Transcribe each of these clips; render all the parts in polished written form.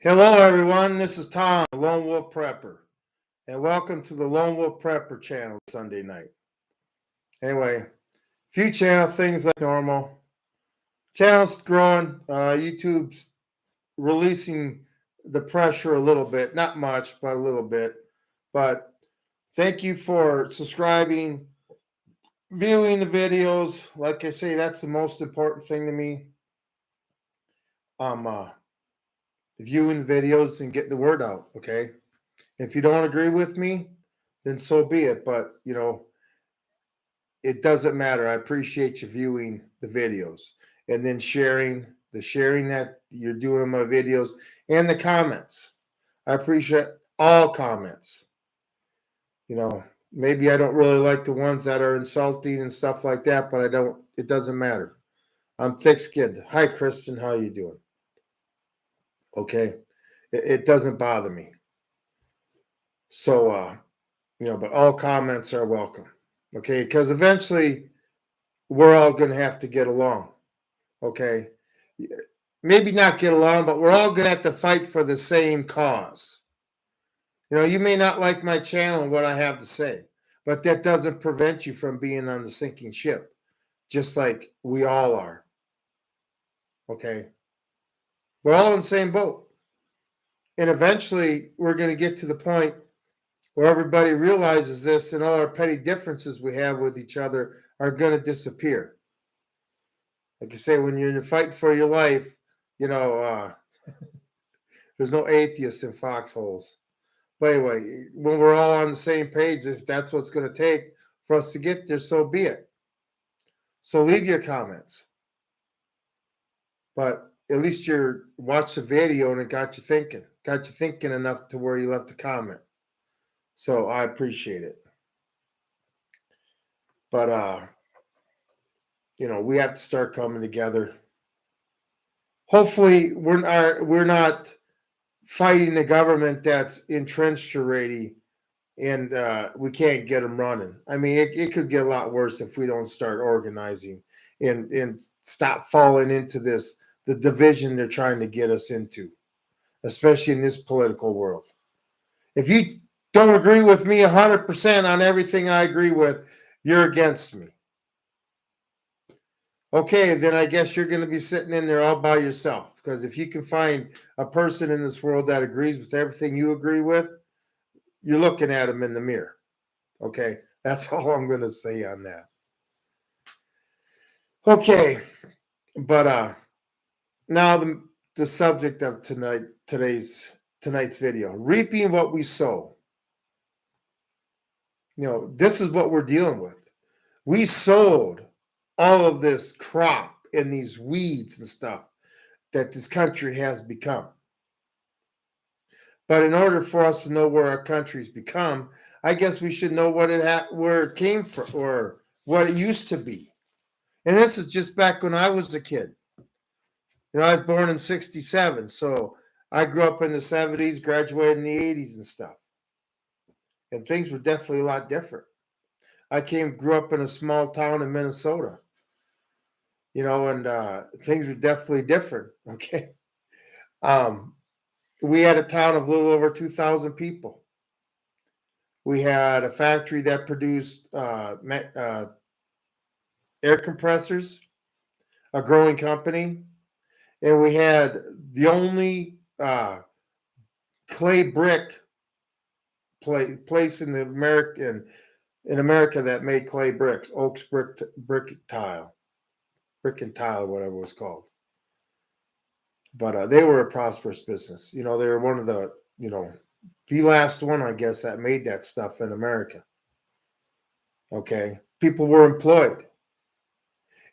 Hello, everyone. This is Tom, the Lone Wolf Prepper, and welcome to the Lone Wolf Prepper channel Sunday night. Anyway, few channel things like normal. Channel's growing. YouTube's releasing the pressure a little bit, not much, but a little bit. But thank you for subscribing, viewing the videos. Like I say, that's the most important thing to me. Viewing the videos and getting the word out. Okay. If you don't agree with me, then so be it. But, it doesn't matter. I appreciate you viewing the videos and then sharing that you're doing in my videos and the comments. I appreciate all comments. Maybe I don't really like the ones that are insulting and stuff like that, but it doesn't matter. I'm thick-skinned. Hi, Kristen. How you doing? Okay. It doesn't bother me. So, but all comments are welcome. Okay, because eventually we're all going to have to get along. Okay, maybe not get along, but we're all going to have to fight for the same cause. You may not like my channel and what I have to say, but that doesn't prevent you from being on the sinking ship, just like we all are. Okay, we're all in the same boat, and eventually we're going to get to the point where everybody realizes this, and all our petty differences we have with each other are going to disappear. Like I say, when you're in a fight for your life, there's no atheists in foxholes. But anyway, when we're all on the same page, if that's what's going to take for us to get there, so be it. So leave your comments. But at least you watched the video and it got you thinking enough to where you left a comment. So I appreciate it. But we have to start coming together. Hopefully, we're not fighting the government that's entrenched already, and we can't get them running. I mean, it could get a lot worse if we don't start organizing and stop falling into the division they're trying to get us into, especially in this political world. If you don't agree with me 100% on everything I agree with, you're against me. Okay, then I guess you're going to be sitting in there all by yourself. Because if you can find a person in this world that agrees with everything you agree with, you're looking at them in the mirror. Okay, that's all I'm going to say on that. Okay, but now the subject of tonight's video: reaping what we sow. This is what we're dealing with. We sowed all of this crop and these weeds and stuff that this country has become. But in order for us to know where our country's become, I guess we should know where it came from or what it used to be. And this is just back when I was a kid. I was born in 67, so I grew up in the 70s, graduated in the 80s and stuff. And things were definitely a lot different. I grew up in a small town in Minnesota, and things were definitely different, okay? We had a town of a little over 2,000 people. We had a factory that produced air compressors, a growing company, and we had the only clay brick place in America that made clay bricks, Oaks brick and tile, or whatever it was called. But they were a prosperous business. They were one of the last one, I guess, that made that stuff in America. Okay, people were employed.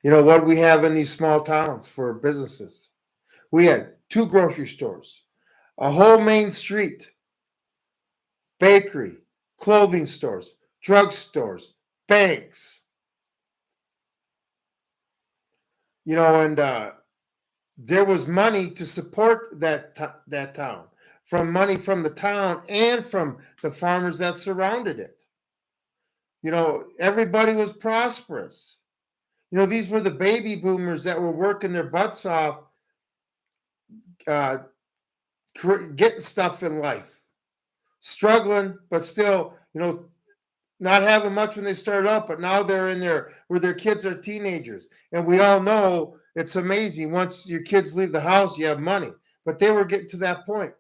What do we have in these small towns for businesses? We had 2 grocery stores, a whole main street, bakery, clothing stores, drugstores, banks. And there was money to support that town, from money from the town and from the farmers that surrounded it. Everybody was prosperous. These were the baby boomers that were working their butts off, getting stuff in life, struggling, but still, not having much when they started out, but now they're in there where their kids are teenagers. And we all know it's amazing. Once your kids leave the house, you have money. But they were getting to that point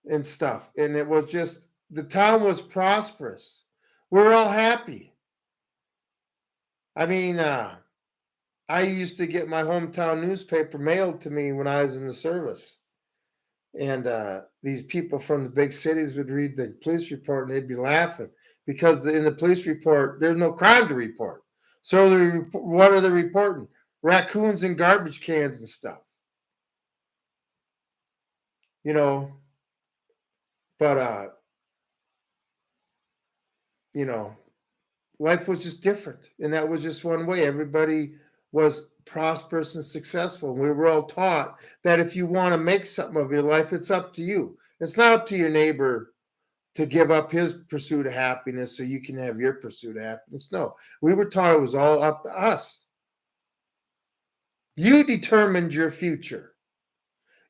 and stuff. And it was just, the town was prosperous. We're all happy. I mean, I used to get my hometown newspaper mailed to me when I was in the service. And these people from the big cities would read the police report and they'd be laughing because in the police report, there's no crime to report. So what are they reporting? Raccoons and garbage cans and stuff. But you know, life was just different. And that was just one way. Everybody was prosperous and successful. We were all taught that if you want to make something of your life, it's up to you. It's not up to your neighbor to give up his pursuit of happiness so you can have your pursuit of happiness. No, we were taught it was all up to us. You determined your future.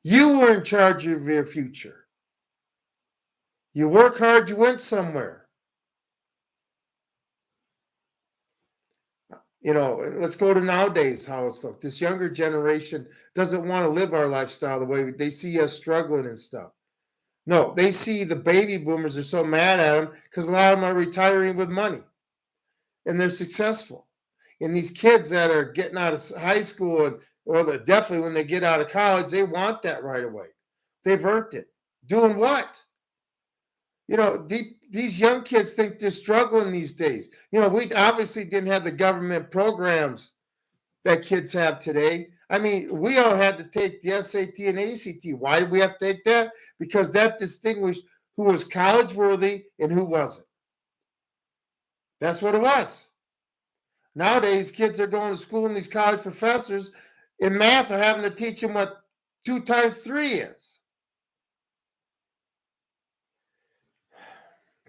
You were in charge of your future. You work hard, you went somewhere. Let's go to nowadays, how it's looked. This younger generation doesn't want to live our lifestyle the way they see us struggling and stuff. No, they see the baby boomers are so mad at them because a lot of them are retiring with money and they're successful. And these kids that are getting out of high school definitely when they get out of college, they want that right away. They've earned it. Doing what? These young kids think they're struggling these days. We obviously didn't have the government programs that kids have today. I mean, we all had to take the SAT and ACT. Why did we have to take that? Because that distinguished who was college worthy and who wasn't. That's what it was. Nowadays, kids are going to school and these college professors in math are having to teach them what 2 times 3 is.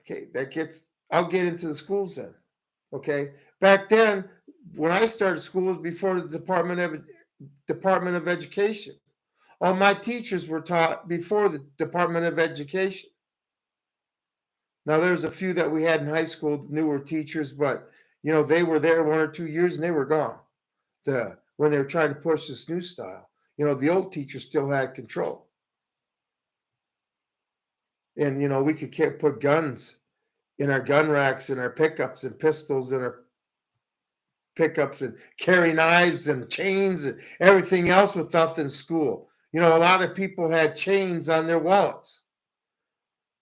Okay, I'll get into the schools then. Okay, back then, when I started school, was before the Department of Education. All my teachers were taught before the Department of Education. Now, there's a few that we had in high school, newer teachers, but they were there 1 or 2 years and they were gone. When they were trying to push this new style, the old teachers still had control. And we could put guns in our gun racks and our pickups and pistols in our pickups and carry knives and chains and everything else with stuff in school. A lot of people had chains on their wallets.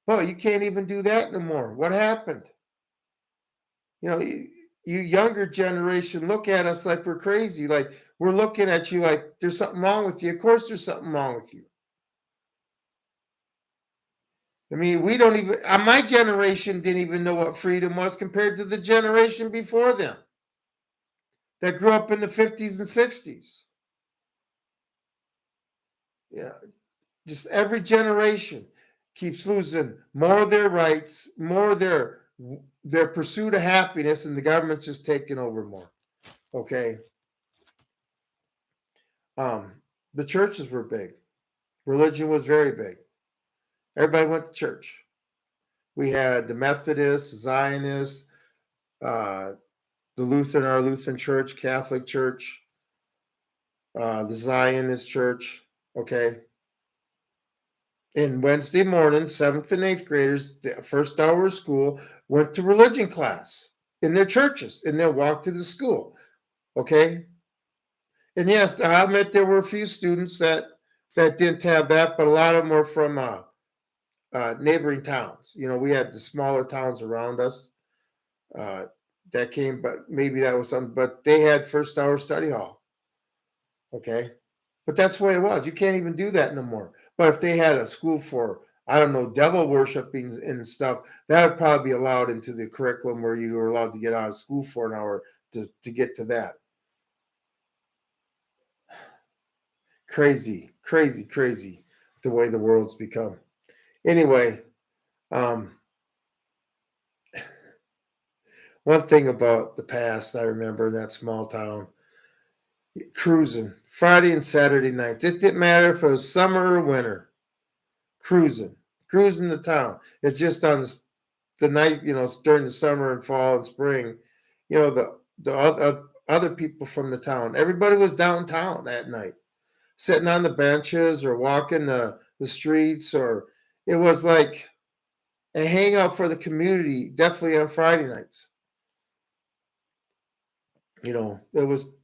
Well, you can't even do that no more. What happened? You younger generation look at us like we're crazy. Like we're looking at you like there's something wrong with you. Of course there's something wrong with you. I mean, we don't even, my generation didn't even know what freedom was compared to the generation before them that grew up in the 50s and 60s. Yeah, just every generation keeps losing more of their rights, more of their pursuit of happiness, and the government's just taking over more. Okay. The churches were big. Religion was very big. Everybody went to church. We had the Methodists, Zionists, the our Lutheran Church, Catholic Church, the Zionist Church. Okay. And Wednesday morning, 7th and 8th graders, the first hour of school, went to religion class in their churches and they'll walk to the school. Okay. And yes, I admit there were a few students that didn't have that, but a lot of them were from neighboring towns. We had the smaller towns around us that came, but maybe that was something, but they had first hour study hall. Okay. But that's the way it was. You can't even do that no more. But if they had a school for, I don't know, devil worshiping and stuff, that would probably be allowed into the curriculum where you were allowed to get out of school for an hour to get to that. Crazy, crazy, crazy the way the world's become. Anyway, one thing about the past I remember in that small town, cruising Friday and Saturday nights. It didn't matter if it was summer or winter. Cruising the town. It's just on the night, during the summer and fall and spring. The other people from the town. Everybody was downtown that night, sitting on the benches or walking the streets, or it was like a hangout for the community. Definitely on Friday nights. It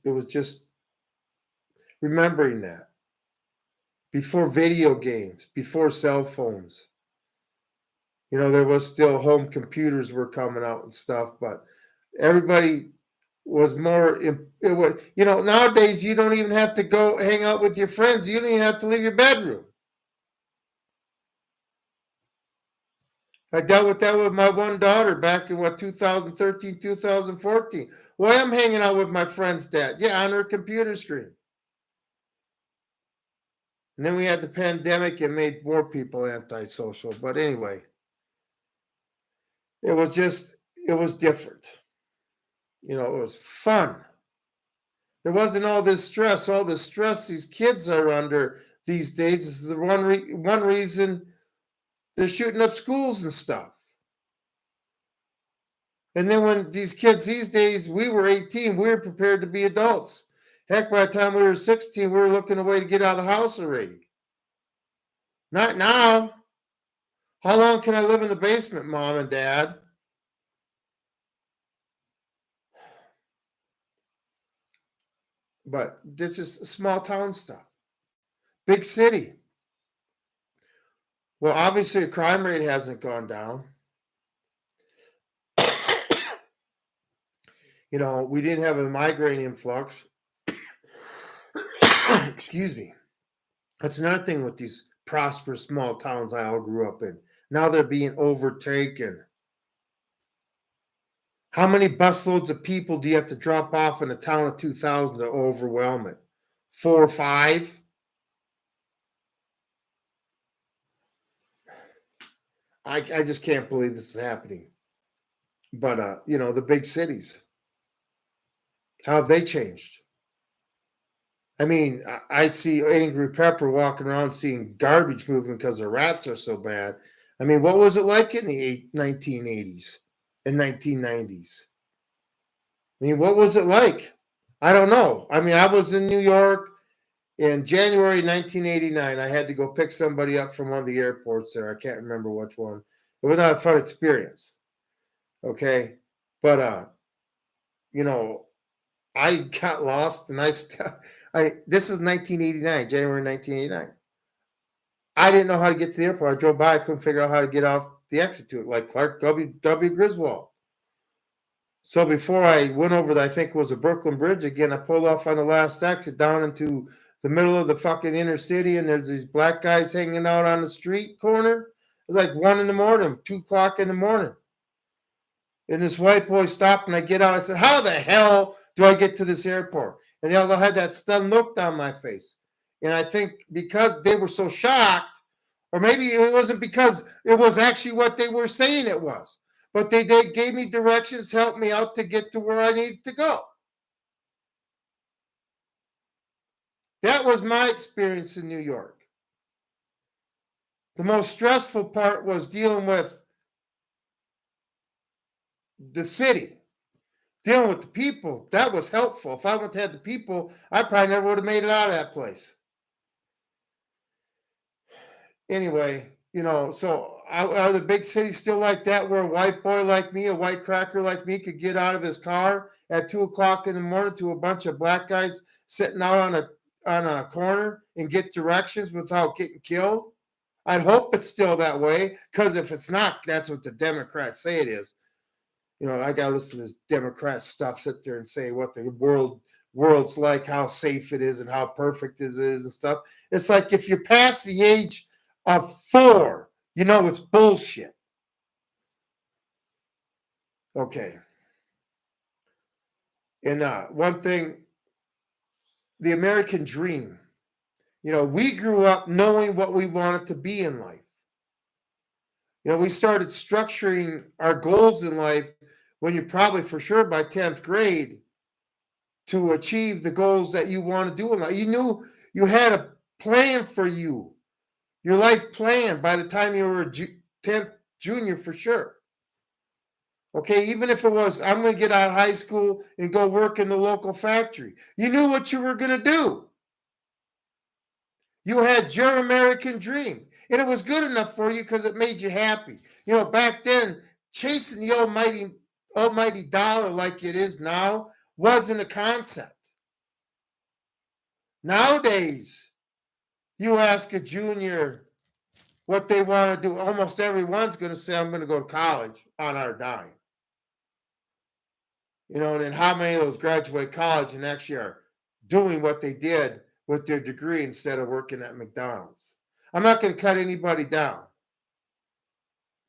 was just remembering that before video games, before cell phones. There was still home computers were coming out and stuff, but everybody was more. It was, nowadays you don't even have to go hang out with your friends. You don't even have to leave your bedroom. I dealt with that with my one daughter back in 2013, 2014. Well, I'm hanging out with my friend's dad. Yeah, on her computer screen. And then we had the pandemic and made more people antisocial. But anyway, it was different. It was fun. There wasn't all this stress. All the stress these kids are under these days is the one reason they're shooting up schools and stuff. And then when these kids these days, we were 18, we were prepared to be adults. Heck, by the time we were 16, we were looking a way to get out of the house already. Not now. How long can I live in the basement, Mom and Dad? But this is small town stuff. Big city. Well, obviously, the crime rate hasn't gone down. We didn't have a migraine influx. Excuse me. That's another thing with these prosperous small towns I all grew up in. Now they're being overtaken. How many busloads of people do you have to drop off in a town of 2,000 to overwhelm it? 4 or 5? I just can't believe this is happening. But, the big cities, how have they changed? I mean, I see Angry Pepper walking around seeing garbage moving because the rats are so bad. I mean, what was it like in the 1980s and 1990s? I mean, what was it like? I don't know. I mean, I was in New York in January 1989. I had to go pick somebody up from one of the airports there. I can't remember which one. It was not a fun experience. Okay. But, I got lost and this is 1989, January 1989. I didn't know how to get to the airport. I drove by, I couldn't figure out how to get off the exit to it, like Clark W. Griswold. So before I went over I think it was the Brooklyn Bridge again, I pulled off on the last exit down into the middle of the fucking inner city, and there's these black guys hanging out on the street corner. It was like 1 in the morning, 2 o'clock in the morning. And this white boy stopped, and I get out. I said, how the hell do I get to this airport? And they all had that stunned look on my face. And I think because they were so shocked, or maybe it wasn't because it was actually what they were saying it was, but they gave me directions, helped me out to get to where I needed to go. That was my experience in New York. The most stressful part was dealing with the city. Dealing with the people, that was helpful. If I wouldn't have had the people, I probably never would have made it out of that place. Anyway, so are the big cities still like that, where a white boy like me, a white cracker like me, could get out of his car at 2 o'clock in the morning to a bunch of black guys sitting out on a corner and get directions without getting killed? I'd hope it's still that way, because if it's not, that's what the Democrats say it is. I got to listen to this Democrat stuff, sit there and say what the world's like, how safe it is and how perfect it is and stuff. It's like if you're past the age of 4, it's bullshit. Okay. And one thing, the American dream, we grew up knowing what we wanted to be in life. We started structuring our goals in life when you're probably for sure by 10th grade. to achieve the goals that you want to do in life. You knew you had a plan for you, your life plan by the time you were a 10th junior for sure. Okay, even if it was, I'm going to get out of high school and go work in the local factory. You knew what you were going to do. You had your American dream, and it was good enough for you because it made you happy. You know, back then, chasing the almighty dollar like it is now wasn't a concept. Nowadays, you ask a junior what they want to do, almost everyone's going to say, I'm going to go to college on our dime. You know, and then how many of those graduate college and actually are doing what they did with their degree instead of working at McDonald's? I'm not going to cut anybody down.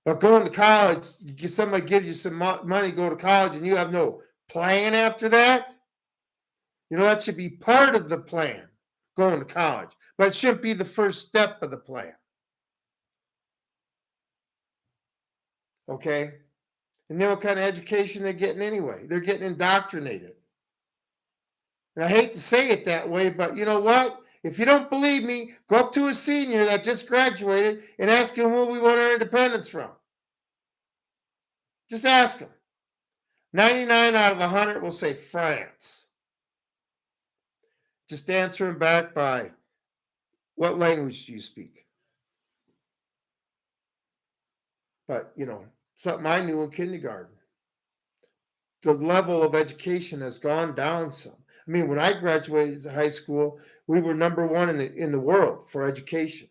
But going to college, somebody gives you some money, go to college, and you have no plan after that. You know, that should be part of the plan, going to college. But it shouldn't be the first step of the plan. Okay? And then what kind of education they're getting anyway? They're getting indoctrinated. And I hate to say it that way, but you know what? If you don't believe me, go up to a senior that just graduated and ask him where we want our independence from. Just ask him. 99 out of 100 will say France. Just answer him back by, what language do you speak? But, you know, something I knew in kindergarten. The level of education has gone down some. I mean, when I graduated high school, we were number one in the world for education.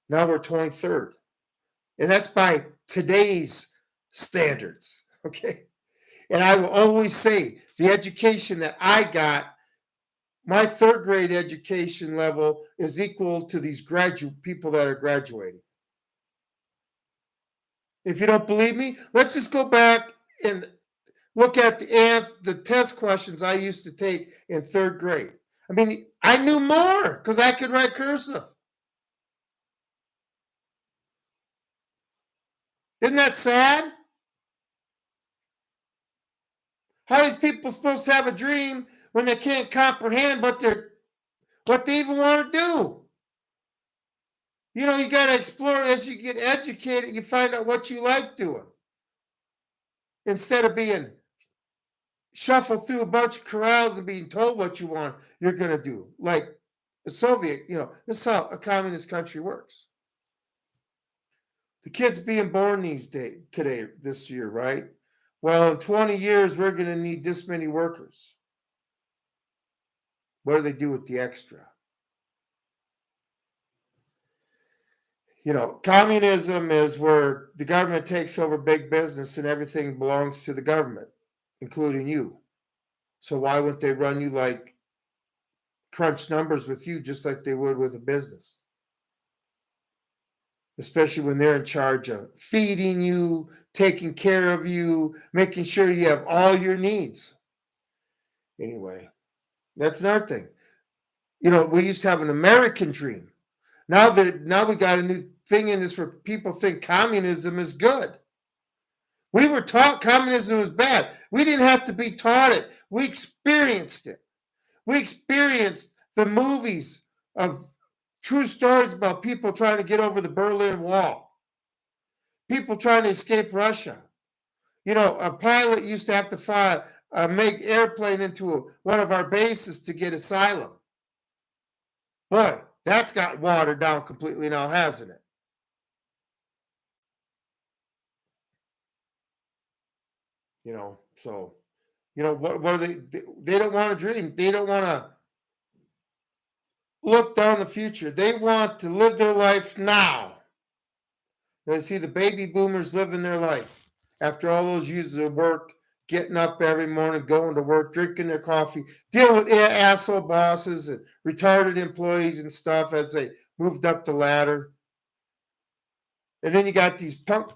Now we're 23rd. And that's by today's standards. Okay. And I will always say the education that I got, my third grade education level is equal to these graduate people that are graduating. If you don't believe me, let's just go back and look at the test questions I used to take in third grade. I mean, I knew more because I could write cursive. Isn't that sad? How are these people supposed to have a dream when they can't comprehend what they even want to do? You know, you got to explore as you get educated. You find out what you like doing instead of being shuffled through a bunch of corrals and being told what you want you're going to do. Like the Soviet, you know, this is how a communist country works. The kids being born this year, right? Well, in 20 years, we're going to need this many workers. What do they do with the extra? You know, communism is where the government takes over big business and everything belongs to the government, including you. So why wouldn't they run you like crunch numbers with you just like they would with a business? Especially when they're in charge of feeding you, taking care of you, making sure you have all your needs. Anyway, that's another thing. You know, we used to have an American dream. Now we got a new thing in this where people think communism is good. We were taught communism was bad. We didn't have to be taught it. We experienced it. We experienced the movies of true stories about people trying to get over the Berlin Wall, people trying to escape Russia. You know, a pilot used to have to fly, make airplane into one of our bases to get asylum. Boy, that's got watered down completely now, hasn't it? You know, so, you know, what are they don't want to dream. They don't want to look down the future. They want to live their life now. They see the baby boomers living their life after all those years of work, getting up every morning, going to work, drinking their coffee, dealing with asshole bosses and retarded employees and stuff as they moved up the ladder. And then you got these punks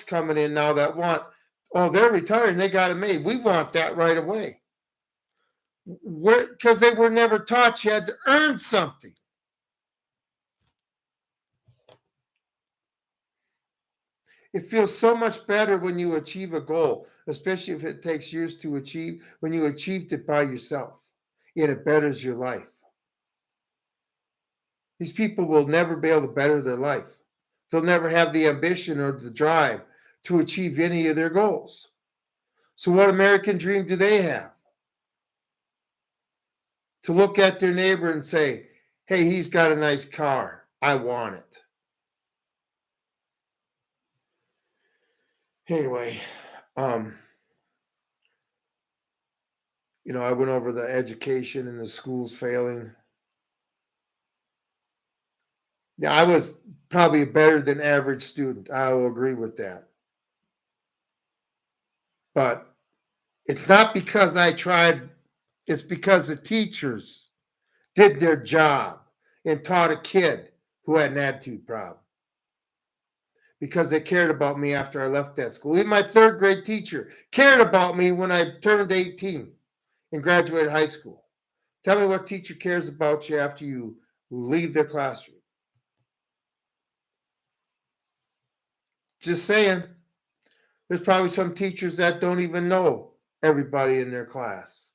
coming in now that want, oh, they're retiring, they got it made. We want that right away. Because they were never taught you had to earn something. It feels so much better when you achieve a goal, especially if it takes years to achieve, when you achieved it by yourself, and it betters your life. These people will never be able to better their life. They'll never have the ambition or the drive to achieve any of their goals. So, what American dream do they have? To look at their neighbor and say, hey, he's got a nice car. I want it. Anyway, I went over the education and the schools failing. Yeah, I was probably a better than average student. I will agree with that. But it's not because I tried, it's because the teachers did their job and taught a kid who had an attitude problem. Because they cared about me after I left that school. Even my third grade teacher cared about me when I turned 18 and graduated high school. Tell me what teacher cares about you after you leave their classroom. Just saying. There's probably some teachers that don't even know everybody in their class.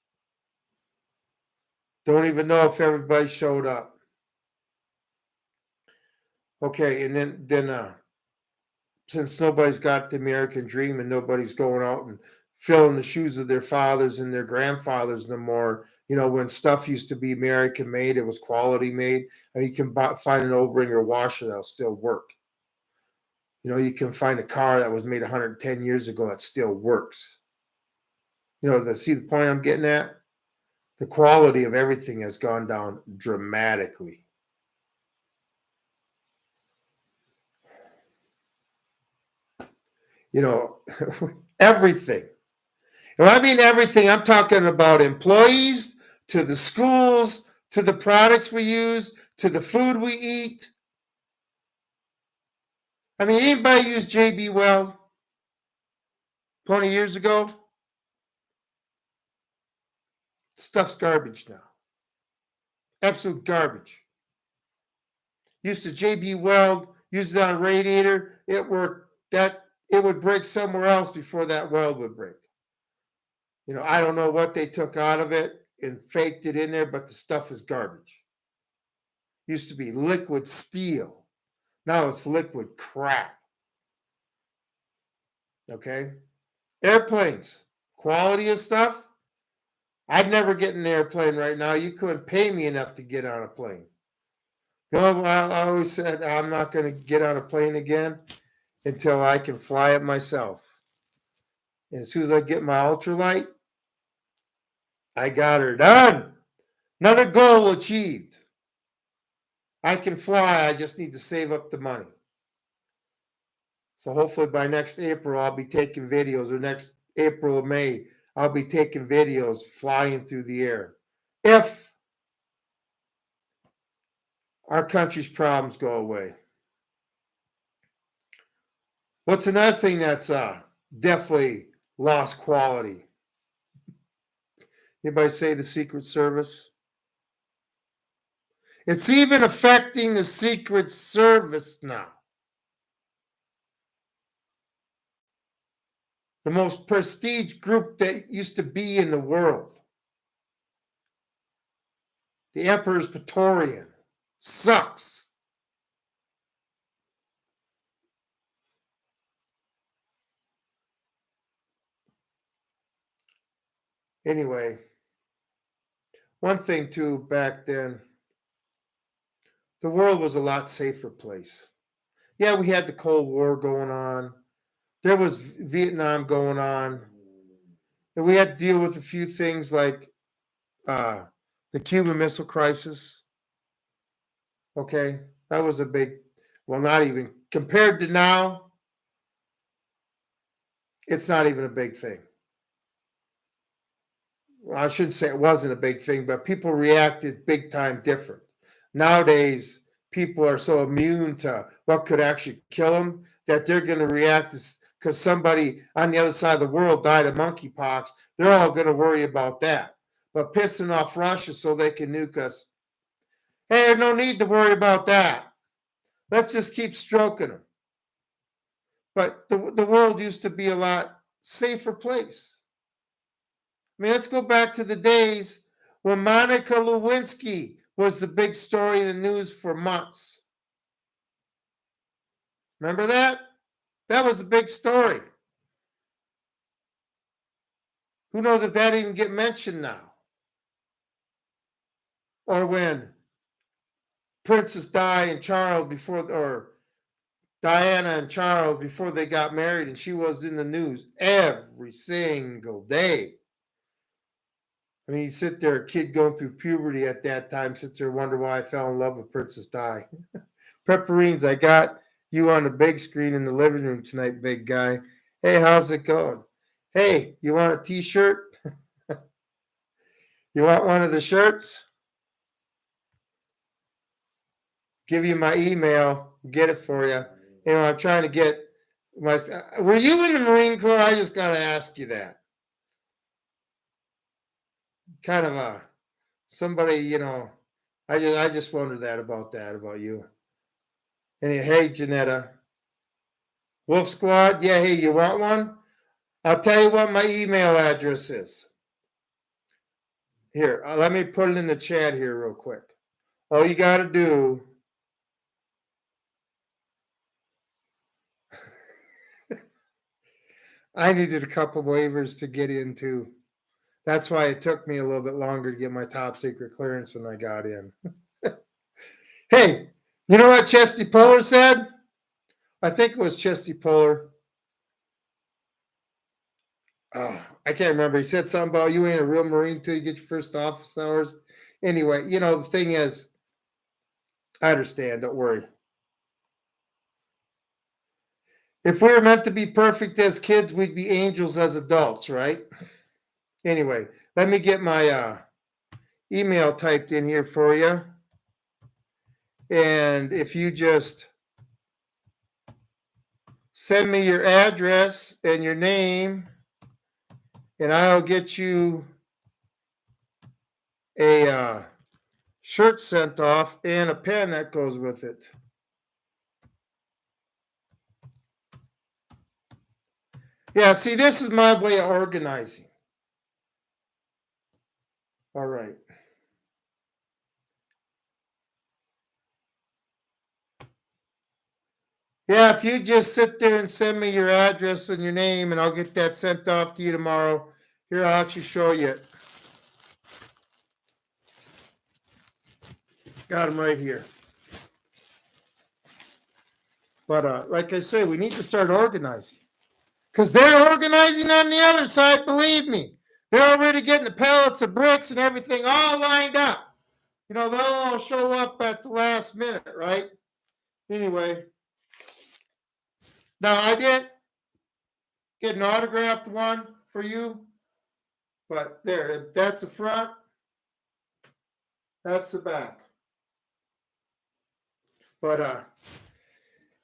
Don't even know if everybody showed up. Okay, and then since nobody's got the American dream and nobody's going out and filling the shoes of their fathers and their grandfathers no more, when stuff used to be American made, it was quality made. I mean, you can find an old Ringer washer that'll still work. You can find a car that was made 110 years ago that still works. See the point I'm getting at? The quality of everything has gone down dramatically. Everything. And when I mean everything, I'm talking about employees, to the schools, to the products we use, to the food we eat. I mean, anybody use JB Weld 20 years ago? Stuff's garbage now. Absolute garbage. Used to JB Weld, used it on a radiator, it worked. It would break somewhere else before that weld would break. I don't know what they took out of it and faked it in there, but the stuff is garbage. Used to be liquid steel. Now it's liquid crap. Okay? Airplanes. Quality of stuff. I'd never get in an airplane right now. You couldn't pay me enough to get on a plane. I always said I'm not going to get on a plane again until I can fly it myself. And as soon as I get my ultralight, I got her done. Another goal achieved. I can fly. I just need to save up the money. So hopefully by next April, I'll be taking videos, or next April or May, I'll be taking videos flying through the air. If our country's problems go away. What's another thing that's definitely lost quality? Anybody say the Secret Service? It's even affecting the Secret Service now. The most prestige group that used to be in the world. The Emperor's Praetorian sucks. Anyway, one thing too, back then, the world was a lot safer place. Yeah, we had the Cold War going on. There was Vietnam going on. And we had to deal with a few things like the Cuban Missile Crisis. Okay, that was a big, well, not even, compared to now, it's not even a big thing. Well, I shouldn't say it wasn't a big thing, but people reacted big time different. Nowadays, people are so immune to what could actually kill them that they're going to react because somebody on the other side of the world died of monkeypox. They're all going to worry about that. But pissing off Russia so they can nuke us, hey, no need to worry about that. Let's just keep stroking them. But the world used to be a lot safer place. I mean, let's go back to the days when Monica Lewinsky was the big story in the news for months. Remember that? That was a big story. Who knows if that even get mentioned now? Or when Princess Di and Charles or Diana and Charles before they got married, and she was in the news every single day. I mean, you sit there, a kid going through puberty at that time, sits there, wonder why I fell in love with Princess Di. Pepperines, I got you on the big screen in the living room tonight, big guy. Hey, how's it going? Hey, you want a t-shirt? You want one of the shirts? Give you my email, get it for you. You know, I'm trying to get my. Were you in the Marine Corps? I just got to ask you that. Kind of a somebody, you know. I just wondered that about you. And hey, Janetta, Wolf Squad. Yeah, hey, you want one? I'll tell you what my email address is. Here, let me put it in the chat here real quick. All you got to do. I needed a couple waivers to get into. That's why it took me a little bit longer to get my top secret clearance when I got in. Hey, you know what Chesty Puller said? I think it was Chesty Puller. I can't remember. He said something about you ain't a real Marine till you get your first office hours. Anyway, you know, the thing is, I understand. Don't worry. If we were meant to be perfect as kids, we'd be angels as adults, right? Anyway, let me get my email typed in here for you. And if you just send me your address and your name, and I'll get you a shirt sent off and a pen that goes with it. Yeah, see, this is my way of organizing. All right. Yeah, if you just sit there and send me your address and your name, and I'll get that sent off to you tomorrow. Here, I'll actually show you it. Got them right here. But like I say, we need to start organizing. Because they're organizing on the other side, believe me. They're already getting the pallets of bricks and everything all lined up. You know, they'll all show up at the last minute, right? Anyway. Now, I did get an autographed one for you. But there, that's the front. That's the back. But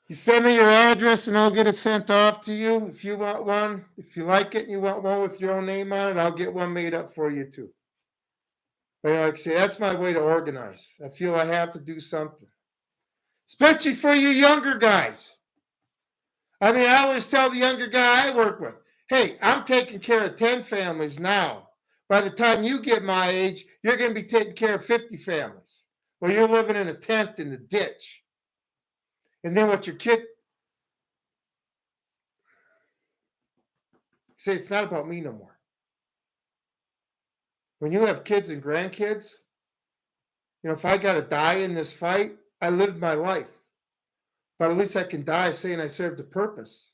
you send me your address and I'll get it sent off to you. If you want one, if you like it and you want one with your own name on it, I'll get one made up for you too. But like I say, that's my way to organize. I feel I have to do something, especially for you younger guys. I mean, I always tell the younger guy I work with, hey, I'm taking care of 10 families now. By the time you get my age, you're going to be taking care of 50 families. Well, you're living in a tent in the ditch. And then what your kid say, it's not about me no more. When you have kids and grandkids, you know, if I got to die in this fight, I lived my life. But at least I can die saying I served a purpose.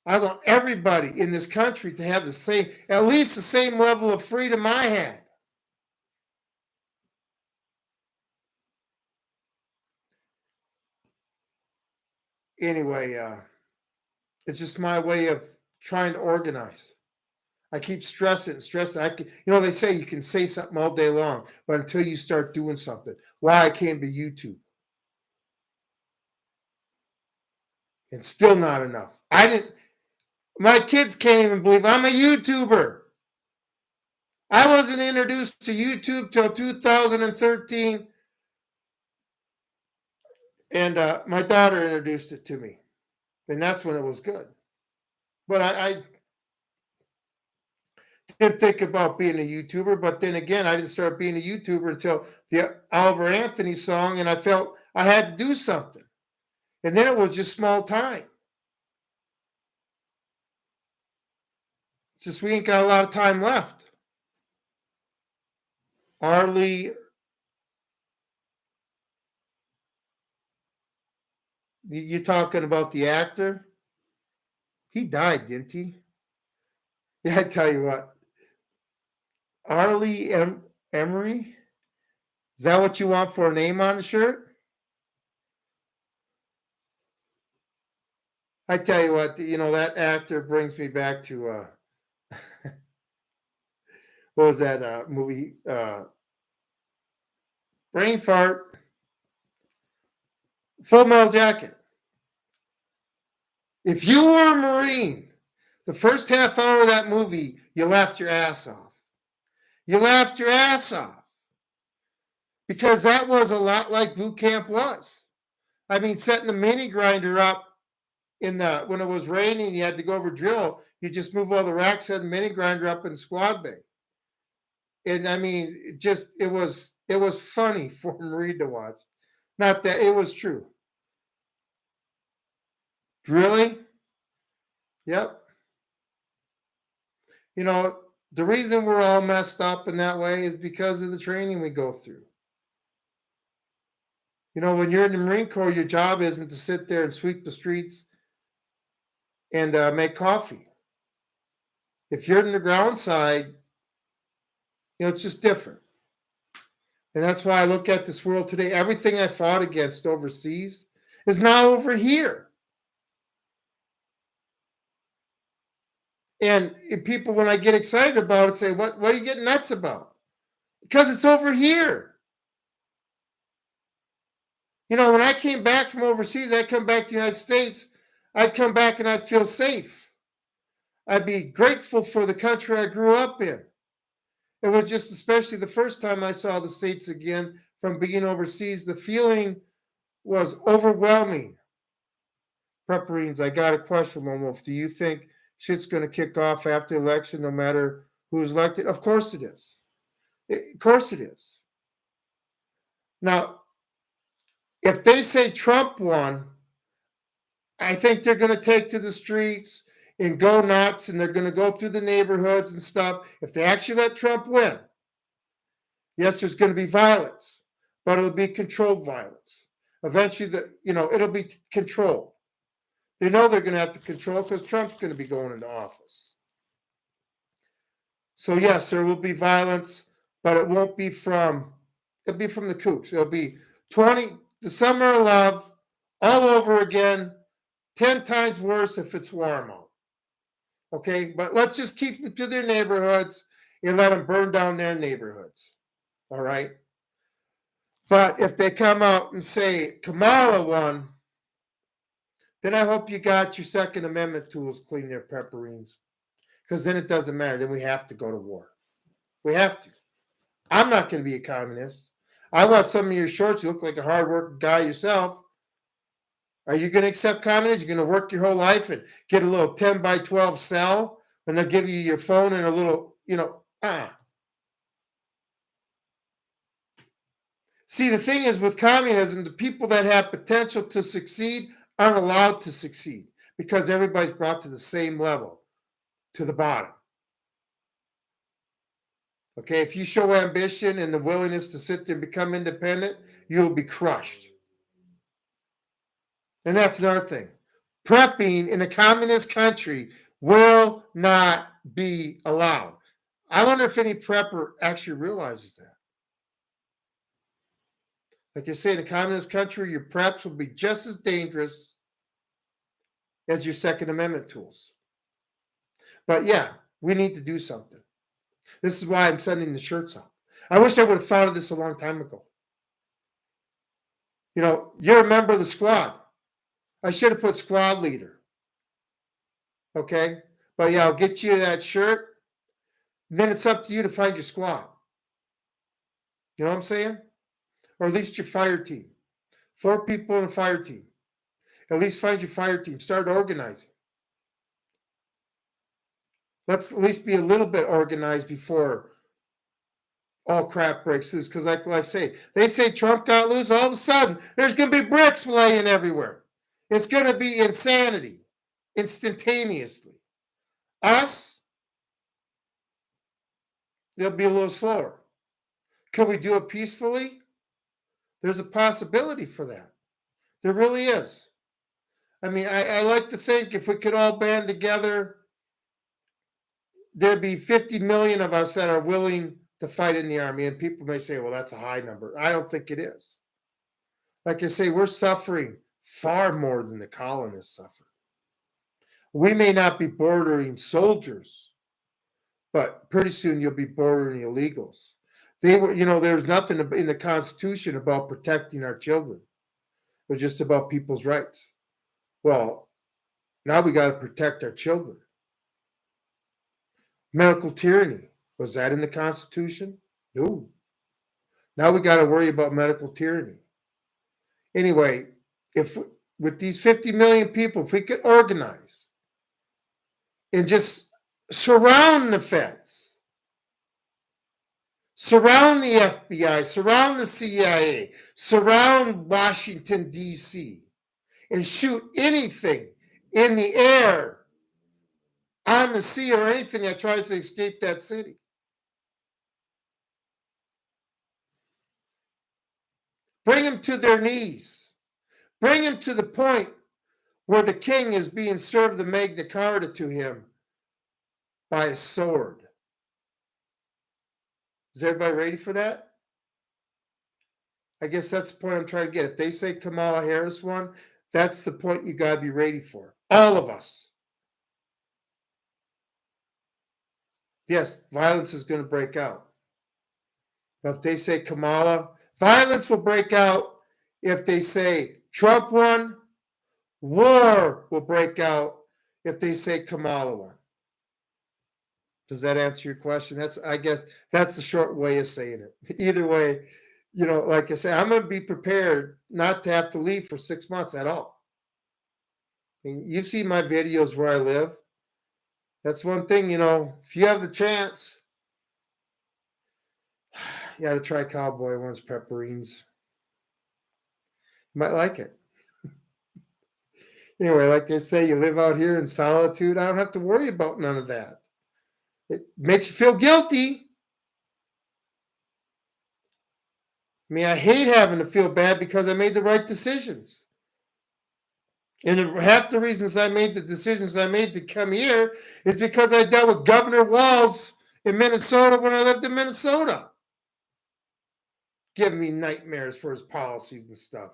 I want everybody in this country to have the same, at least the same level of freedom I had. Anyway, it's just my way of trying to organize. I keep stressing. They say you can say something all day long, but until you start doing something. Why I came to YouTube. And still not enough. My kids can't even believe I'm a YouTuber. I wasn't introduced to YouTube till 2013. And my daughter introduced it to me. And that's when it was good. But I didn't think about being a YouTuber. But then again, I didn't start being a YouTuber until the Oliver Anthony song, and I felt I had to do something. And then it was just small time. It's just we ain't got a lot of time left. Arlie, you talking about the actor? He died, didn't he? Yeah, I tell you what, Arlie Emery. Is that what you want for a name on the shirt? I tell you what, that actor brings me back to what was that movie? Brain fart. Full Metal Jacket. If you were a Marine, the first half hour of that movie, you laughed your ass off. You laughed your ass off. Because that was a lot like boot camp was. I mean, setting the mini grinder up when it was raining, you had to go over drill. You just move all the racks, set the mini grinder up in squad bay. And I mean, it was funny for a Marine to watch. Not that it was true. Really? Yep. The reason we're all messed up in that way is because of the training we go through. When you're in the Marine Corps, your job isn't to sit there and sweep the streets and make coffee. If you're in the ground side, it's just different. And that's why I look at this world today. Everything I fought against overseas is now over here. And people, when I get excited about it, say, what are you getting nuts about? Because it's over here. When I came back from overseas, I'd come back to the United States, I'd come back and I'd feel safe. I'd be grateful for the country I grew up in. It was just, especially the first time I saw the States again from being overseas, the feeling was overwhelming. Prepperines, I got a question, Lone Wolf. Do you think shit's going to kick off after the election, no matter who's elected? Of course it is. Of course it is. Now, if they say Trump won, I think they're going to take to the streets and go nuts, and they're going to go through the neighborhoods and stuff. If they actually let Trump win, yes, there's going to be violence, but it'll be controlled violence. Eventually, it'll be controlled. They know they're going to have to control because Trump's going to be going into office. So yes, there will be violence, but it won't be it'll be from the kooks. It'll be the summer of love all over again, 10 times worse if it's warm out. Okay, but let's just keep them to their neighborhoods and let them burn down their neighborhoods. All right. But if they come out and say Kamala won, then I hope you got your Second Amendment tools clean their pepperines. Because then it doesn't matter. Then we have to go to war. We have to. I'm not going to be a communist. I watch some of your shorts. You look like a hard-working guy yourself. Are you going to accept communism? You're going to work your whole life and get a little 10 by 12 cell, and they'll give you your phone and a little, See, the thing is with communism, the people that have potential to succeed aren't allowed to succeed because everybody's brought to the same level, to the bottom. Okay, if you show ambition and the willingness to sit there and become independent, you'll be crushed. And that's another thing. Prepping in a communist country will not be allowed. I wonder if any prepper actually realizes that. Like I say, in a communist country, your preps will be just as dangerous as your Second Amendment tools. But yeah, we need to do something. This is why I'm sending the shirts out. I wish I would have thought of this a long time ago. You're a member of the squad. I should have put squad leader. Okay? But yeah, I'll get you that shirt. Then it's up to you to find your squad. You know what I'm saying? Or at least your fire team. 4 people in a fire team. At least find your fire team. Start organizing. Let's at least be a little bit organized before all crap breaks loose. Because like I say, they say Trump got loose. All of a sudden, there's going to be bricks laying everywhere. It's going to be insanity instantaneously. Us, they'll be a little slower. Can we do it peacefully? There's a possibility for that. There really is. I mean, I like to think if we could all band together, there'd be 50 million of us that are willing to fight in the army. And people may say, well, that's a high number. I don't think it is. Like I say, we're suffering far more than the colonists suffered. We may not be bordering soldiers, but pretty soon you'll be bordering illegals. They were, there's nothing in the Constitution about protecting our children. It was just about people's rights. Well, now we got to protect our children. Medical tyranny, was that in the Constitution? No. Now we got to worry about medical tyranny. Anyway, if with these 50 million people, if we could organize and just surround the feds, surround the FBI, surround the CIA, surround Washington, D.C., and shoot anything in the air, on the sea, or anything that tries to escape that city. Bring them to their knees. Bring them to the point where the king is being served the Magna Carta to him by a sword. Is everybody ready for that? I guess that's the point I'm trying to get. If they say Kamala Harris won, that's the point you got to be ready for. All of us. Yes, violence is going to break out. But if they say Kamala, violence will break out. If they say Trump won, war will break out if they say Kamala won. Does that answer your question? I guess that's the short way of saying it. Either way, like I say, I'm going to be prepared not to have to leave for 6 months at all. I mean, you've seen my videos where I live. That's one thing, if you have the chance, you got to try Cowboy One's pepperines. You might like it. Anyway, like they say, you live out here in solitude. I don't have to worry about none of that. It makes you feel guilty. I mean, I hate having to feel bad because I made the right decisions. And half the reasons I made the decisions I made to come here is because I dealt with Governor Walz in Minnesota when I lived in Minnesota. Giving me nightmares for his policies and stuff.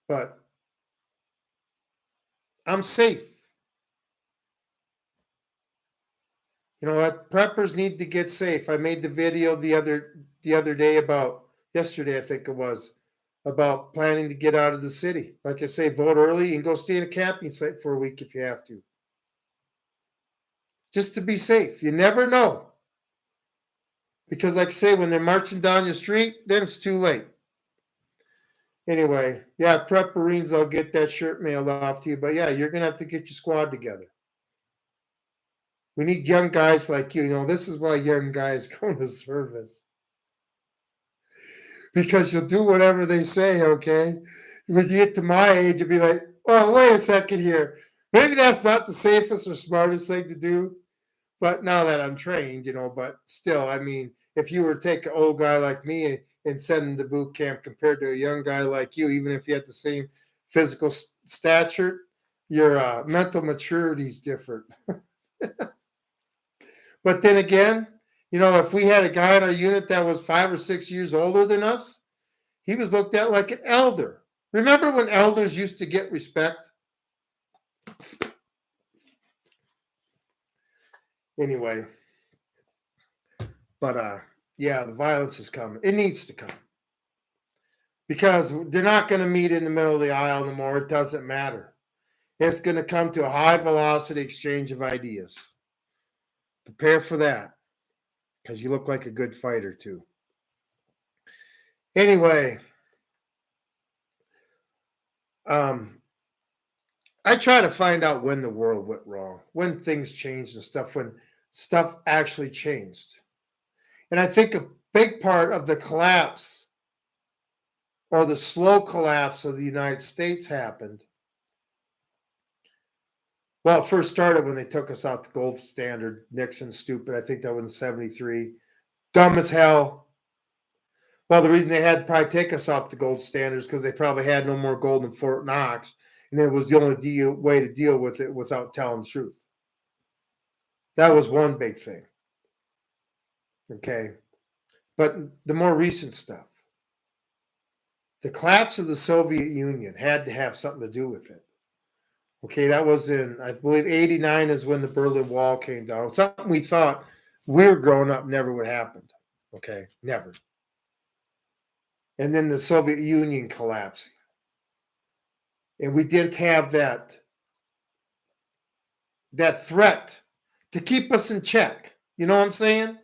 But I'm safe. What preppers need to get safe. I made the video the other day about, yesterday I think it was, about planning to get out of the city. Like I say, vote early and go stay in a camping site for a week if you have to. Just to be safe. You never know. Because like I say, when they're marching down your street, then it's too late. Anyway, yeah, Prep Marines, I'll get that shirt mailed off to you. But yeah, you're going to have to get your squad together. We need young guys like you. This is why young guys go to service. Because you'll do whatever they say, okay? When you get to my age, you'll be like, oh, wait a second here. Maybe that's not the safest or smartest thing to do. But now that I'm trained, but still, I mean, if you were to take an old guy like me and send him to boot camp compared to a young guy like you, even if you had the same physical stature, your mental maturity is different. But then again, if we had a guy in our unit that was 5 or 6 years older than us, he was looked at like an elder. Remember when elders used to get respect? Anyway, but yeah, the violence is coming. It needs to come. Because they're not going to meet in the middle of the aisle anymore. It doesn't matter. It's going to come to a high velocity exchange of ideas. Prepare for that. Because you look like a good fighter too. Anyway, I try to find out when the world went wrong, when things changed and stuff, when stuff actually changed. And I think a big part of the collapse or the slow collapse of the United States happened. Well, it first started when they took us out the gold standard. Nixon, stupid. I think that was in 73. Dumb as hell. Well, the reason they had to probably take us off the gold standards because they probably had no more gold in Fort Knox. And it was the only way to deal with it without telling the truth. That was one big thing. Okay. But the more recent stuff, the collapse of the Soviet Union had to have something to do with it. Okay, that was in, I believe, 89 is when the Berlin Wall came down. Something we thought we were growing up never would happen. Okay, never. And then the Soviet Union collapsing. And we didn't have that threat to keep us in check. You know what I'm saying?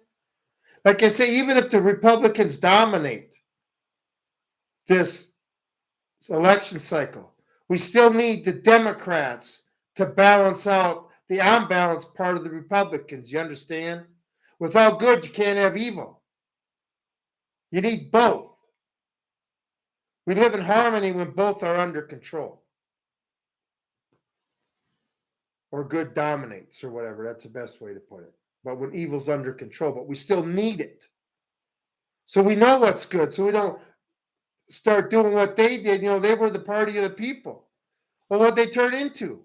Like I say, even if the Republicans dominate this election cycle, we still need the Democrats to balance out the unbalanced part of the Republicans. You understand? Without good, you can't have evil. You need both. We live in harmony when both are under control. Or good dominates, or whatever. That's the best way to put it. But when evil's under control, but we still need it. So we know what's good. So we don't start doing what they did. You know, they were the party of the people. Well, what they turned into?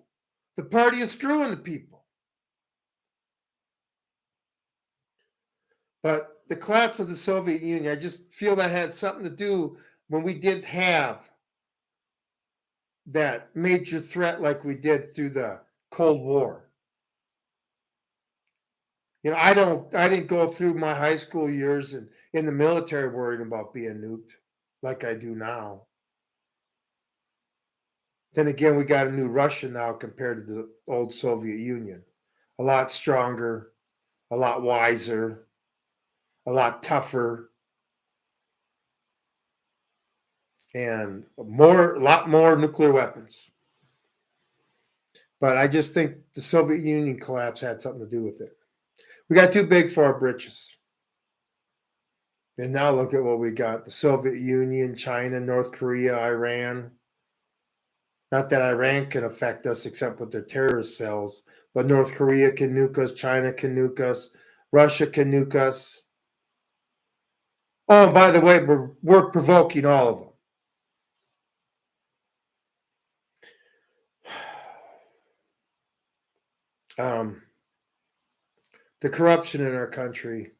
The party of screwing the people. But the collapse of the Soviet Union, I just feel that had something to do when we didn't have that major threat like we did through the Cold War. You know, I didn't go through my high school years and in the military worrying about being nuked like I do now. Then again, we got a new Russia now compared to the old Soviet Union. A lot stronger, a lot wiser, a lot tougher, and a lot more nuclear weapons. But I just think the Soviet Union collapse had something to do with it. We got too big for our britches. And now look at what we got: the Soviet Union, China, North Korea, Iran. Not that Iran can affect us except with their terrorist cells, but North Korea can nuke us, China can nuke us, Russia can nuke us. Oh, by the way, we're provoking all of them. The corruption in our country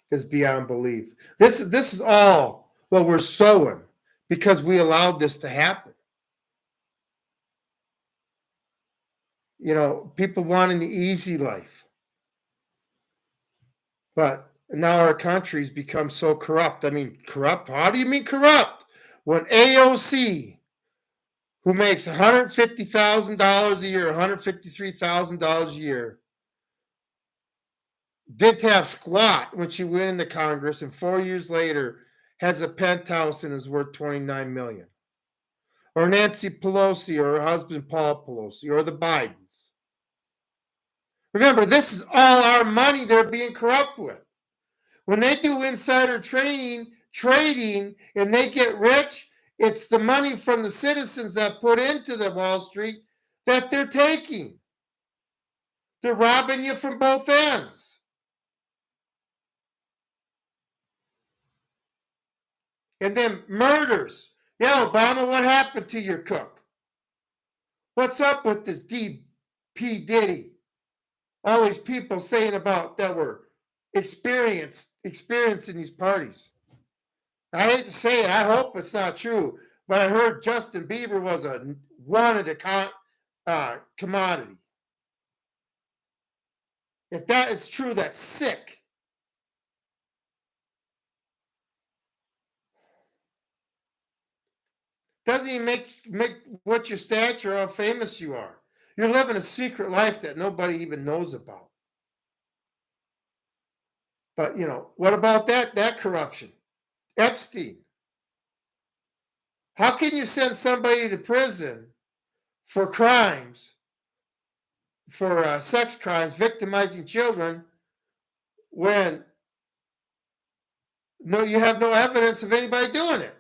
is beyond belief. This is all what we're sowing because we allowed this to happen. You know, people wanting the easy life. But now our country's become so corrupt. I mean, corrupt? How do you mean corrupt? When AOC, who makes $150,000 a year, $153,000 a year, didn't have squat when she went into Congress, and 4 years later has a penthouse and is worth $29 million. Or Nancy Pelosi or her husband Paul Pelosi or the Bidens. Remember, this is all our money they're being corrupt with. When they do insider trading, and they get rich, it's the money from the citizens that put into the Wall Street that they're taking. They're robbing you from both ends. And then murders. Yeah, Obama, what happened to your cook? What's up with this P. Diddy? All these people saying about that were experiencing these parties. I hate to say it, I hope it's not true, but I heard Justin Bieber was wanted commodity. If that is true, that's sick. Doesn't even make what your stature or how famous you are. You're living a secret life that nobody even knows about. But you know, what about that corruption? Epstein. How can you send somebody to prison for crimes, for sex crimes, victimizing children, when you have no evidence of anybody doing it?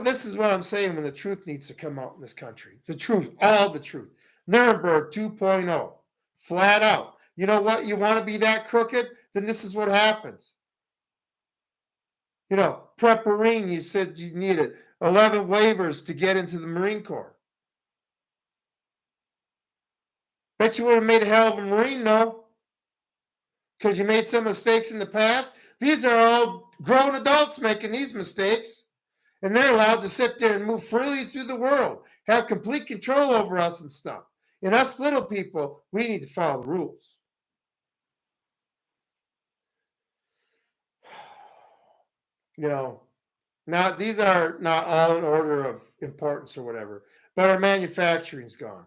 This is what I'm saying when the truth needs to come out in this country. The truth, all the truth. Nuremberg 2.0, flat out. You know what? You want to be that crooked? Then this is what happens. Prep Marine, you said you needed 11 waivers to get into the Marine Corps. Bet you would have made a hell of a Marine, no? Because you made some mistakes in the past. These are all grown adults making these mistakes. And they're allowed to sit there and move freely through the world, have complete control over us and stuff. And us little people, we need to follow the rules. Now these are not all in order of importance or whatever, but our manufacturing's gone.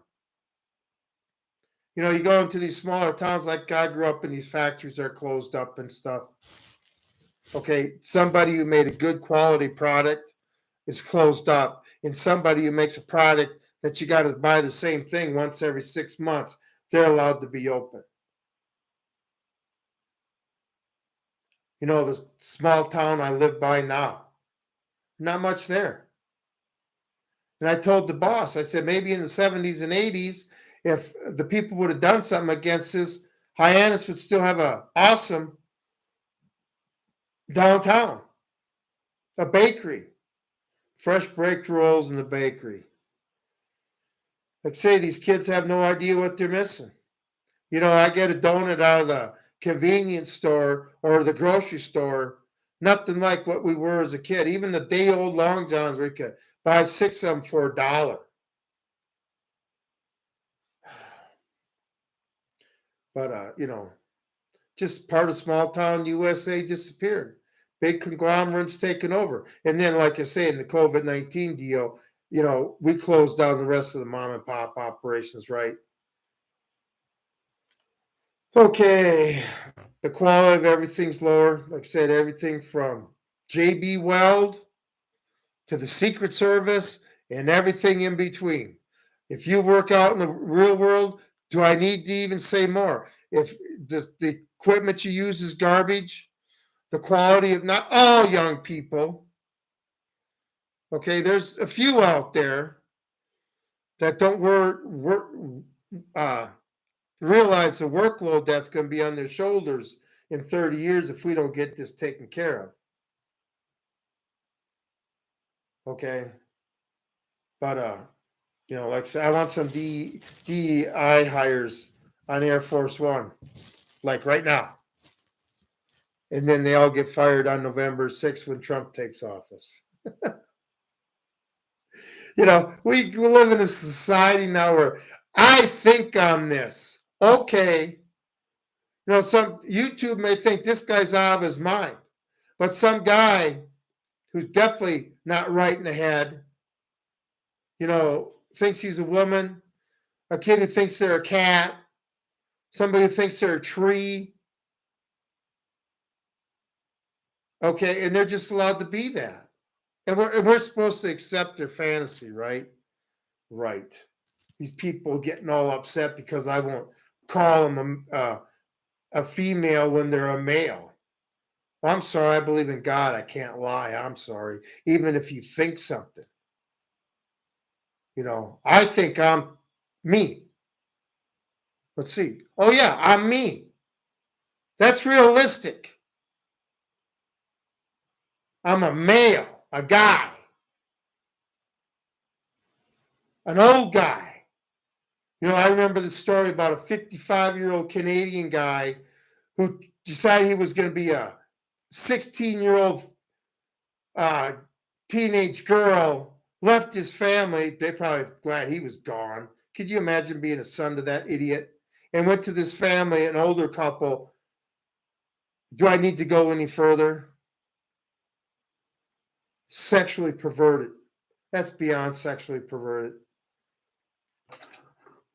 You go into these smaller towns, like I grew up in, these factories are closed up and stuff. Okay, somebody who made a good quality product is closed up, and somebody who makes a product that you got to buy the same thing once every 6 months, they're allowed to be open. The small town I live by now, not much there. And I told the boss, I said, maybe in the 70s and 80s, if the people would have done something against this, Hyannis would still have an awesome downtown, a bakery, fresh baked rolls in the bakery. Like I say, these kids have no idea what they're missing. I get a donut out of the convenience store or the grocery store, nothing like what we were as a kid. Even the day-old Long Johns, we could buy 6 of them for $1. But, just part of small town USA disappeared. Big conglomerates taken over. And then, like I say, in the COVID-19 deal, we closed down the rest of the mom and pop operations, right? Okay. The quality of everything's lower. Like I said, everything from JB Weld to the Secret Service and everything in between. If you work out in the real world, do I need to even say more? If the equipment you use is garbage, the quality of, not all young people, okay, there's a few out there that don't realize the workload that's going to be on their shoulders in 30 years if we don't get this taken care of. Okay. But, like I said, I want some DEI hires on Air Force One, like right now. And then they all get fired on November 6th when Trump takes office. We live in a society now where I think on this. Okay. Some YouTube may think this guy's out of his mind, but some guy who's definitely not right in the head, thinks he's a woman, a kid who thinks they're a cat, somebody who thinks they're a tree. Okay, and they're just allowed to be that. And we're supposed to accept their fantasy, right? Right. These people getting all upset because I won't call them a female when they're a male. Well, I'm sorry, I believe in God. I can't lie. I'm sorry. Even if you think something. I think I'm me. Let's see. Oh, yeah, I'm me. That's realistic. I'm a male, a guy, an old guy. I remember the story about a 55-year-old Canadian guy who decided he was going to be a 16-year-old teenage girl, left his family. They probably glad he was gone. Could you imagine being a son to that idiot? And went to this family, an older couple. Do I need to go any further? Sexually perverted. That's beyond sexually perverted.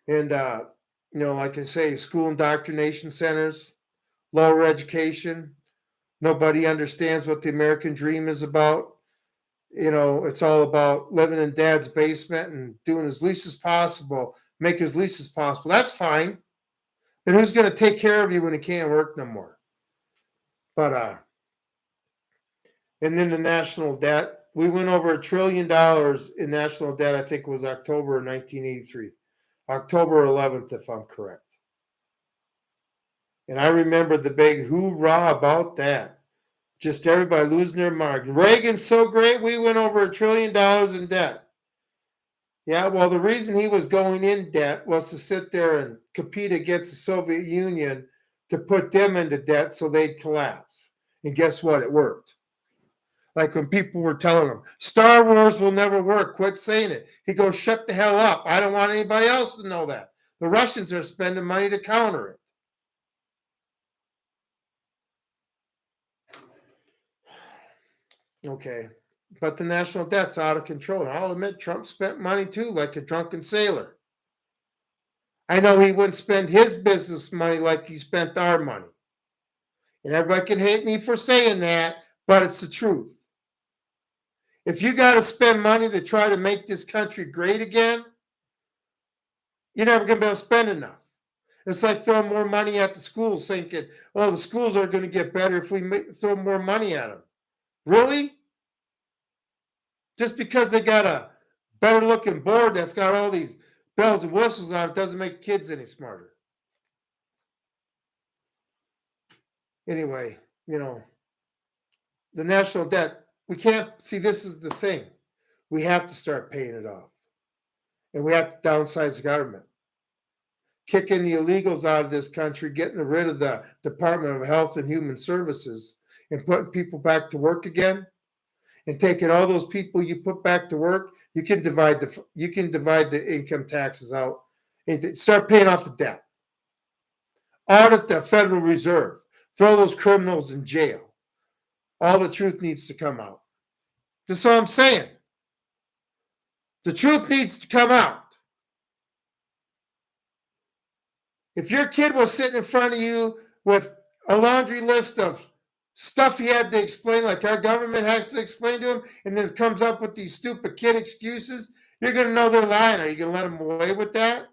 And, like I say, school indoctrination centers, lower education, Nobody understands what the American dream is about. It's all about living in dad's basement and doing as least as possible, make as least as possible. That's fine. And who's going to take care of you when you can't work no more? But and then the national debt. We went over $1 trillion in national debt. I think it was October of 1983, October 11th, if I'm correct. And I remember the big hoorah about that. Just everybody losing their mind. Reagan's so great, we went over $1 trillion in debt. Yeah, well, the reason he was going in debt was to sit there and compete against the Soviet Union to put them into debt so they'd collapse. And guess what? It worked. Like when people were telling him, Star Wars will never work, quit saying it. He goes, shut the hell up. I don't want anybody else to know that. The Russians are spending money to counter it. Okay, but the national debt's out of control. And I'll admit, Trump spent money too, like a drunken sailor. I know he wouldn't spend his business money like he spent our money. And everybody can hate me for saying that, but it's the truth. If you got to spend money to try to make this country great again, you're never going to be able to spend enough. It's like throwing more money at the schools, thinking, well, the schools are going to get better if we throw more money at them. Really? Just because they got a better looking board that's got all these bells and whistles on it doesn't make kids any smarter. Anyway, the national debt, we can't see, this is the thing. We have to start paying it off. And we have to downsize the government. Kicking the illegals out of this country, getting rid of the Department of Health and Human Services, and putting people back to work again. And taking all those people you put back to work, you can divide the income taxes out and start paying off the debt. Audit the Federal Reserve. Throw those criminals in jail. All the truth needs to come out. That's all I'm saying. The truth needs to come out. If your kid was sitting in front of you with a laundry list of stuff he had to explain, like our government has to explain to him, and then comes up with these stupid kid excuses, you're going to know they're lying. Are you going to let them away with that?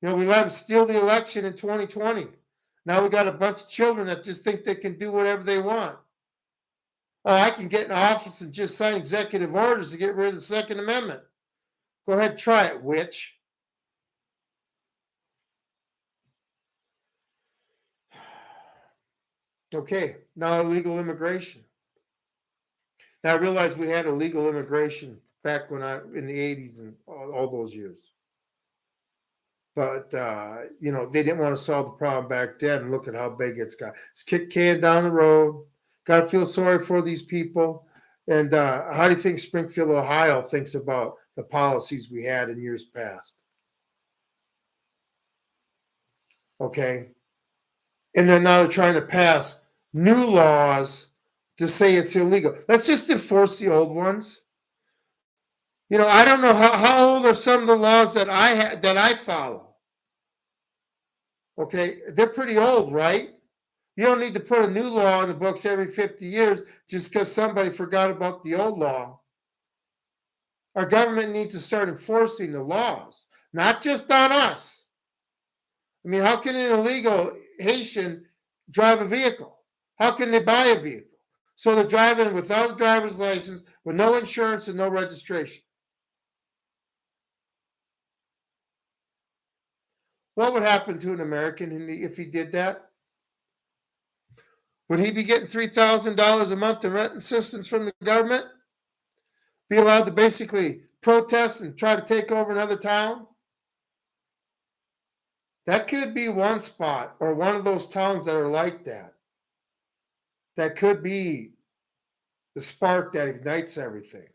We let them steal the election in 2020. Now we got a bunch of children that just think they can do whatever they want. Oh, I can get in office and just sign executive orders to get rid of the Second Amendment. Go ahead, try it, witch. Okay, now illegal immigration. Now I realize we had illegal immigration back in the 80s and all those years. But, they didn't want to solve the problem back then. And look at how big it's got. It's kick can down the road. Got to feel sorry for these people. And how do you think Springfield, Ohio thinks about the policies we had in years past? Okay. And then now they're trying to pass new laws to say it's illegal. Let's just enforce the old ones. I don't know how old are some of the laws that I follow. Okay, they're pretty old, right? You don't need to put a new law in the books every 50 years just because somebody forgot about the old law. Our government needs to start enforcing the laws, not just on us. I mean, how can an illegal Haitian drive a vehicle? How can they buy a vehicle? So they're driving without a driver's license, with no insurance and no registration. What would happen to an American if he did that? Would he be getting $3,000 a month in rent assistance from the government? Be allowed to basically protest and try to take over another town? That could be one spot or one of those towns that are like that. That could be the spark that ignites everything.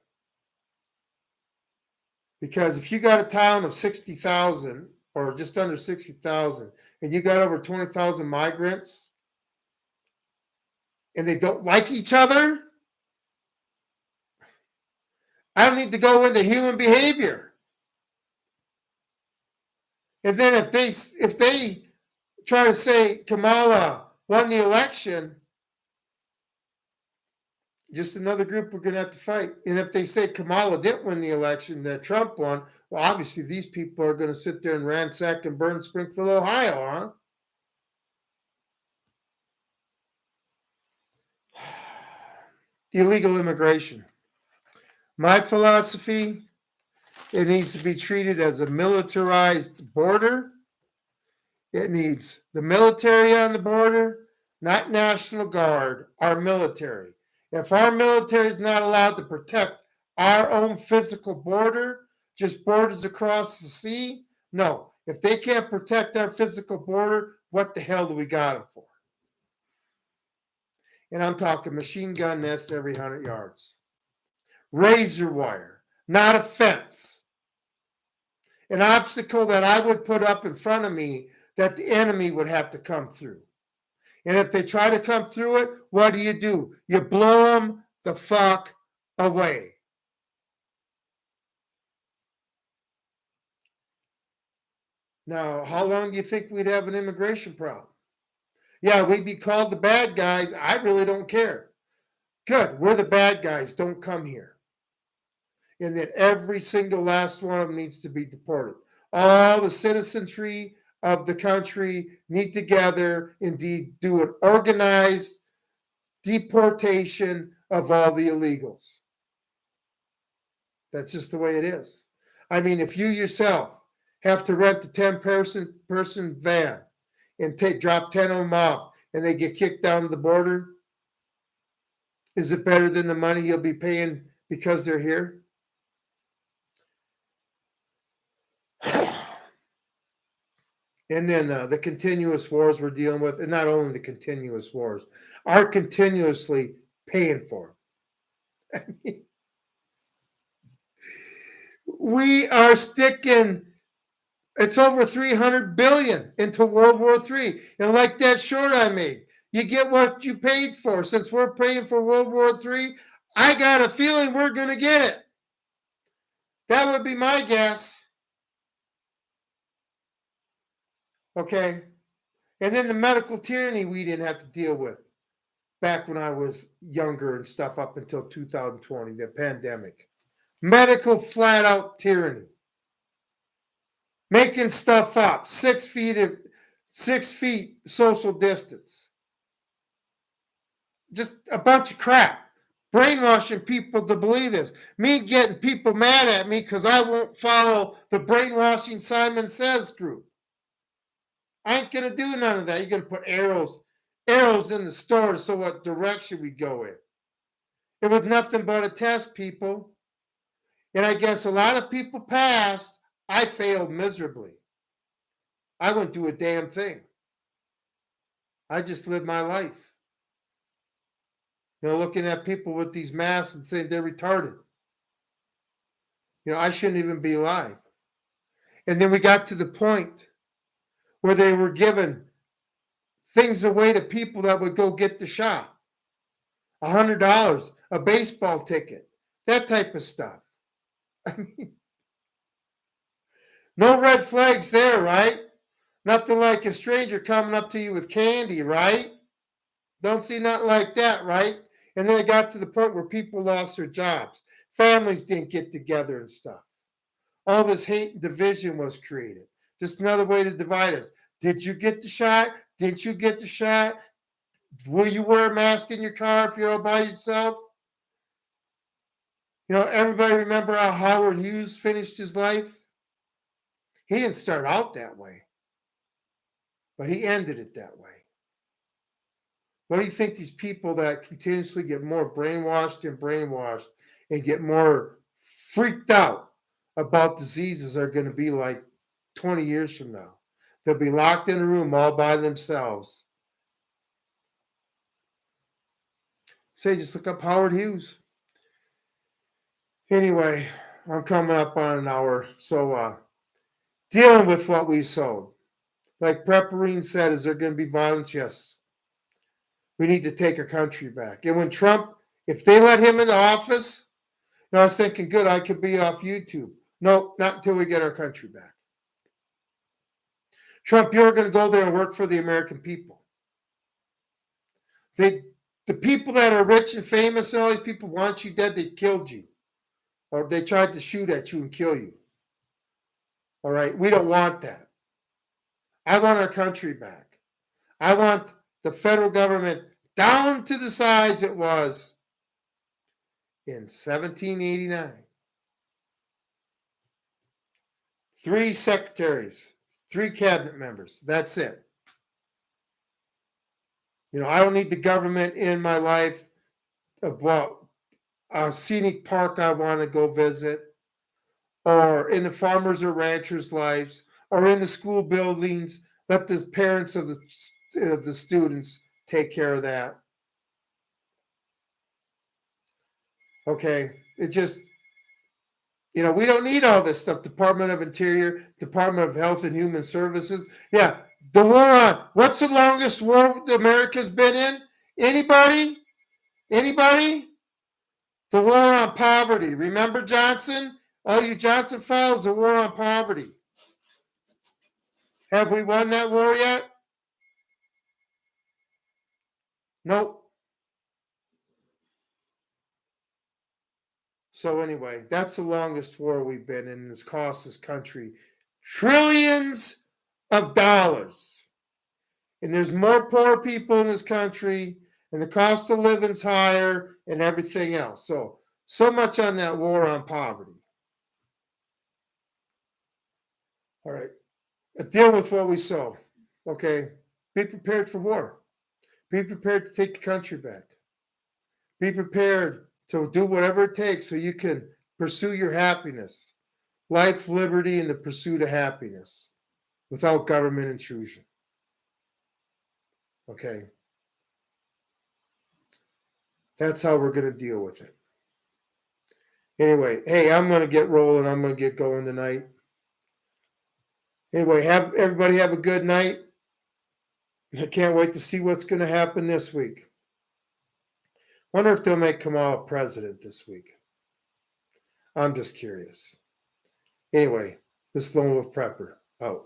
Because if you got a town of 60,000 or just under 60,000 and you got over 20,000 migrants and they don't like each other, I don't need to go into human behavior. And then if they try to say Kamala won the election, just another group we're going to have to fight. And if they say Kamala didn't win the election, that Trump won, well, obviously these people are going to sit there and ransack and burn Springfield, Ohio, huh? Illegal immigration. My philosophy, it needs to be treated as a militarized border. It needs the military on the border, not National Guard, our military. If our military is not allowed to protect our own physical border, just borders across the sea, no. If they can't protect our physical border, what the hell do we got them for? And I'm talking machine gun nest every 100 yards. Razor wire, not a fence. An obstacle that I would put up in front of me that the enemy would have to come through. And if they try to come through it, what do? You blow them the fuck away. Now, how long do you think we'd have an immigration problem? Yeah, we'd be called the bad guys. I really don't care. Good, we're the bad guys. Don't come here. And then every single last one of them needs to be deported. All the citizenry of the country need to gather, indeed, do an organized deportation of all the illegals. That's just the way it is. I mean, if you yourself have to rent a 10-person van and drop 10 of them off and they get kicked down the border, is it better than the money you'll be paying because they're here? And then the continuous wars we're dealing with, and not only the continuous wars, are continuously paying for them. I mean, we are sticking, it's over 300 billion into World War III. And like that short I made, you get what you paid for. Since we're paying for World War III, I got a feeling we're going to get it. That would be my guess. Okay. And then the medical tyranny we didn't have to deal with back when I was younger and stuff up until 2020, the pandemic. Medical flat out tyranny. Making stuff up, 6 feet social distance. Just a bunch of crap. Brainwashing people to believe this. Me getting people mad at me because I won't follow the brainwashing Simon Says group. I ain't gonna do none of that. You're gonna put arrows in the store, so what direction we go in. It was nothing but a test, people. And I guess a lot of people passed. I failed miserably. I wouldn't do a damn thing. I just lived my life. Looking at people with these masks and saying they're retarded. I shouldn't even be alive. And then we got to the point where they were giving things away to people that would go get the shot. $100, a baseball ticket, that type of stuff. I mean, no red flags there, right? Nothing like a stranger coming up to you with candy, right? Don't see nothing like that, right? And then it got to the point where people lost their jobs. Families didn't get together and stuff. All this hate and division was created. Just another way to divide us. Did you get the shot? Didn't you get the shot? Will you wear a mask in your car if you're all by yourself? Everybody remember how Howard Hughes finished his life? He didn't start out that way, but he ended it that way. What do you think these people that continuously get more brainwashed and get more freaked out about diseases are going to be like 20 years from now? They'll be locked in a room all by themselves. Say, just look up Howard Hughes. Anyway, I'm coming up on an hour. So, dealing with what we sowed. Like Prepperine said, is there going to be violence? Yes. We need to take our country back. And when Trump, if they let him into office, I was thinking, good, I could be off YouTube. No, not until we get our country back. Trump, you're going to go there and work for the American people. The people that are rich and famous and all these people want you dead, they killed you. Or they tried to shoot at you and kill you. All right, we don't want that. I want our country back. I want the federal government down to the size it was in 1789. 3 secretaries, 3 cabinet members. That's it. I don't need the government in my life about a scenic park I want to go visit, or in the farmers or ranchers' lives, or in the school buildings. Let the parents of the students take care of that. Okay, it just, we don't need all this stuff. Department of Interior, Department of Health and Human Services. Yeah, the war on, what's the longest war America's been in? Anybody? Anybody? The war on poverty. Remember Johnson? All you Johnson files, the war on poverty. Have we won that war yet? Nope. So anyway, that's the longest war we've been in. It's cost this country trillions of dollars. And there's more poor people in this country, and the cost of living's higher and everything else. So much on that war on poverty. All right. Deal with what we sow. Okay. Be prepared for war. Be prepared to take your country back. Be prepared to do whatever it takes so you can pursue your happiness, life, liberty, and the pursuit of happiness without government intrusion. Okay. That's how we're going to deal with it. Anyway, hey, I'm going to get rolling. I'm going to get going tonight. Anyway, everybody have a good night. I can't wait to see what's going to happen this week. Wonder if they'll make Kamala president this week. I'm just curious. Anyway, this is Lone Wolf Prepper out.